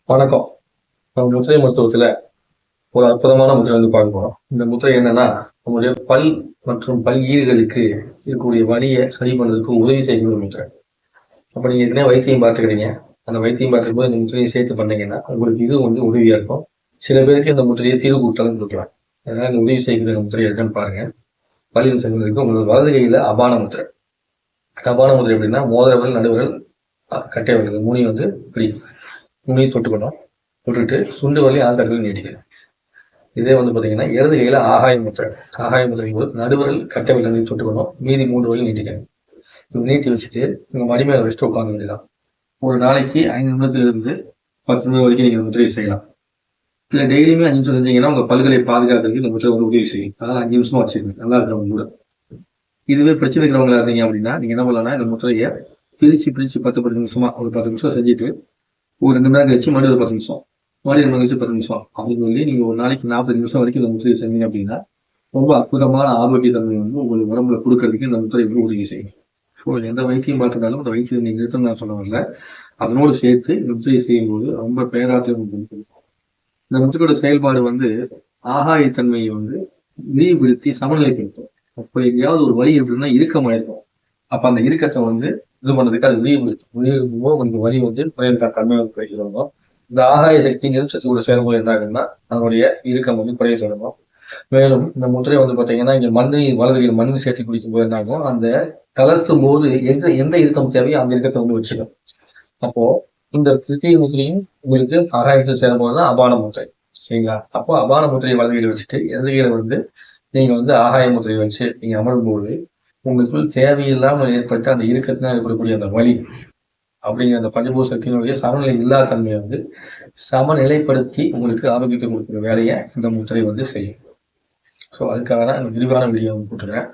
வணக்கம். நம்ம முத்திரை மருத்துவத்துல ஒரு அற்புதமான முத்திரை வந்து பார்க்க போறோம். இந்த முத்திரை என்னன்னா, நம்முடைய பல் மற்றும் பல் ஈறுகளுக்கு இருக்கக்கூடிய வலியை சரி பண்றதுக்கு உதவி செய்யக்கூடிய முத்திரை. அப்ப நீங்க ஏற்கனவே வைத்தியம் பார்த்துக்கிறீங்க. அந்த வைத்தியம் பார்க்கும்போது இந்த முத்திரையை சேர்த்து பண்ணீங்கன்னா, உங்களுக்கு இது வந்து உதவியா இருக்கும். சில பேருக்கு இந்த முத்திரையை தீர்வு கூட்டாலும் கொடுக்கலாம். அதனால இந்த உதவி செய்யக்கூடிய முத்திரை என்னன்னு பாருங்க. பல்லில் செய்வதற்கு உங்களுக்கு வலது கையில அபான முத்திரை. அபான முத்திரை எப்படின்னா, மோதிரவிரல், நடுவிரல், கட்டை விரல் மூணையும் வந்து இப்படி மூணையும் தொட்டுக்கணும். தொட்டுட்டு சுண்டு வரலையும் ஆள்தடவை நீட்டிக்கணும். இதே வந்து பார்த்தீங்கன்னா இடது கையில ஆகாய முத்திரை. ஆகாய முத்திரைக்கும் போது நடுவிரல் கட்டை விரலையும் தொட்டுக்கணும். மீதி 3 வரையும் நீட்டிக்கணும். இது நீட்டி வச்சுட்டு உங்க மடி மேல வச்சுட்டு உட்காந்து வேண்டியதான். ஒரு நாளைக்கு 5 நிமிடத்திலிருந்து 10 நிமிடம் வரைக்கும் நீங்க முத்திரையை செய்யலாம். இல்ல டெய்லியுமே 5 நிமிஷம் செஞ்சீங்கன்னா உங்க பல்களை பாதுகாக்கிறதுக்கு இந்த முத்திரை வந்து உதவி செய்யும். அதனால 5 நிமிஷமா வச்சிருக்கீங்க நல்லா இருக்கிறவங்க கூட. இதுவே பிரச்சனை இருக்கிறவங்களா இருந்தீங்க அப்படின்னா நீங்க என்ன பண்ணலாம்னா இந்த முத்திரையை பிரிச்சு 10 நிமிஷமா ஒரு 10 நிமிஷம் செஞ்சுட்டு ஒரு 2 மணி நேரம் கழிச்சு மறுபடியும் ஒரு 10 நிமிஷம் மறுபடியும் 2 மணி கழிச்சு 10 நிமிஷம் அப்படின்னு சொல்லி நீங்க ஒரு நாளைக்கு 40 நிமிஷம் வரைக்கும் இந்த முத்திரையை செஞ்சீங்க அப்படின்னா ரொம்ப அற்புதமான ஆரோக்கிய தன்மை வந்து உங்களுக்கு உடம்புல கொடுக்கறதுக்கு இந்த முத்திரை வந்து உதவி செய்யும். ஸோ எந்த வைத்தியம் பார்த்தாலும் அந்த வைத்தியத்தை நீங்க நிறுத்தம் நான் சொல்ல வரல. அதனோடு சேர்த்து இந்த முத்திரையை செய்யும்போது ரொம்ப பேராற்றல் கொடுக்கும். இந்த முத்திரையோட செயல்பாடு வந்து ஆகாயத்தன்மையை வந்து விரிவுபடுத்தி சமநிலைப்படுத்தும். அப்போ எங்கேயாவது ஒரு வலி இருக்குன்னா இறுக்கமாயிருக்கும். அப்ப அந்த இறுக்கத்தை வந்து இது பண்றதுக்கு அது விரிவுபடுத்தும் கொஞ்சம் வலி வந்து குறையற்ற தன்மை குறைக்கிறோம். இந்த ஆகாய சக்தி நெருப்பு கூட சேரும்போது என்ன ஆகுதுன்னா அதனுடைய இறுக்கம் வந்து குறைய தொடங்கும். மேலும் இந்த முத்திரை வந்து பாத்தீங்கன்னா இங்க வலது மண் சேர்த்து குடிக்கும் போது என்ன ஆகும், அந்த தளர்த்தும் போது எந்த இறுக்கம் தேவையோ அந்த இறுக்கத்தை வந்து வச்சுக்கும். அப்போ இந்த கிருத்திகை முத்திரையும் உங்களுக்கு ஆகாயத்தில் சேரும்போது தான் அபான முத்திரை. சரிங்களா? அப்போ அபான முத்திரையை வலது கையில வச்சுட்டு இடது கையில வந்து நீங்க வந்து ஆகாய முத்திரையை வச்சு நீங்க அமரும் போது உங்களுக்கு தேவையில்லாமல் ஏற்பட்ட அந்த இறுக்கத்தினால் ஏற்படக்கூடிய அந்த வலி அப்படிங்கிற அந்த பஞ்சபூத சக்தியினுடைய சமநிலை இல்லாத தன்மையை வந்து சமநிலைப்படுத்தி உங்களுக்கு ஆரோக்கியத்தை கொடுக்குற வேலையை இந்த முத்திரை வந்து செய்யும். ஸோ அதுக்காக தான் இந்த விரிவான வீடியோ போட்டுருக்கேன்.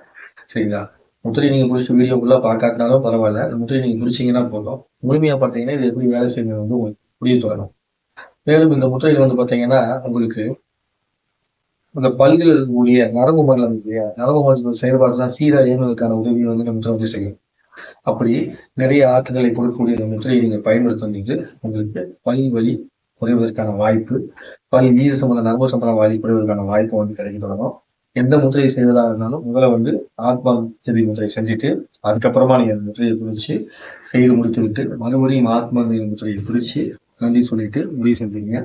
சரிங்களா? முத்திரை நீங்க பிடிச்ச வீடியோ ஃபுல்லாக பார்க்காட்டினாலும் பரவாயில்ல. இந்த முத்திரை நீங்க பிடிச்சிங்கன்னா போதும். முழுமையாக பார்த்தீங்கன்னா இது எப்படி வேலை செய்யணும் வந்து உங்களுக்கு புரிய தொடரும். மேலும் இந்த முத்திரையில் வந்து பார்த்தீங்கன்னா உங்களுக்கு அந்த பல்கள் இருக்கக்கூடிய நரம்பு மண்டலம் இல்லையா, நரம்பு மண்டலத்தோட செயல்பாடு தான் சீராக இயங்குவதற்கான உதவியை வந்து இந்த முத்திரை வந்து செய்யும். அப்படி நிறைய ஆற்றல்களை கொடுக்கக்கூடிய இந்த முத்திரையை நீங்க பயன்படுத்தும் உங்களுக்கு பல் வலி குறைவதற்கான வாய்ப்பு, பல் ஈர சம்பந்த நரம்பு சம்பந்த வலி குறைவதற்கான வாய்ப்பு வந்து கிடைக்க தொடங்கும். எந்த முத்திரையை செய்வதாக இருந்தாலும் முதல்ல வந்து ஆத்மா செடி முத்திரை செஞ்சுட்டு அதுக்கப்புறமா நீங்க அந்த முத்திரையை பிடிச்சி செய்து முடித்து விட்டு மறுபடியும் ஆத்மா முத்திரையை பிடிச்சி நன்றி சொல்லிட்டு முடிவு செஞ்சீங்க.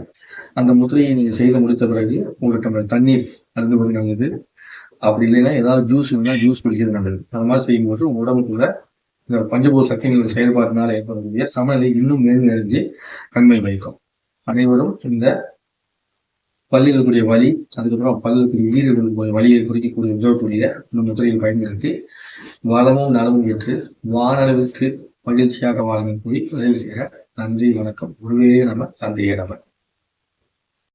அந்த முத்திரையை நீங்க செய்து முடித்த பிறகு ஒரு டம்ளர் தண்ணீர் அருந்துவது நல்லது. அப்படி இல்லைன்னா ஏதாவது ஜூஸ் இருந்தால் ஜூஸ் குடிக்கிறது நல்லது. அந்த மாதிரி செய்யும்போது உங்க உடம்புக்குள்ள இந்த பஞ்சபூத சக்திகளின் செயல்பாட்டினால ஏற்படக்கூடிய சமநிலை இன்னும் மேல்நிறைஞ்சு நன்மை வைக்கும். அனைவரும் இந்த பல்லுகளுக்குரிய வலி, அதுக்கப்புறம் பல்லுக்குரிய ஈரர்களுடைய வலியை குறிக்கக்கூடிய உதவக்கூடிய இந்த முத்திரையை பயன்படுத்தி வளமும் நலமும் ஏற்று வானளவுக்கு மகிழ்ச்சியாக வாழும் கூறி உதவி செய்ய நன்றி, வணக்கம். குருவே நம, தந்தையே நம.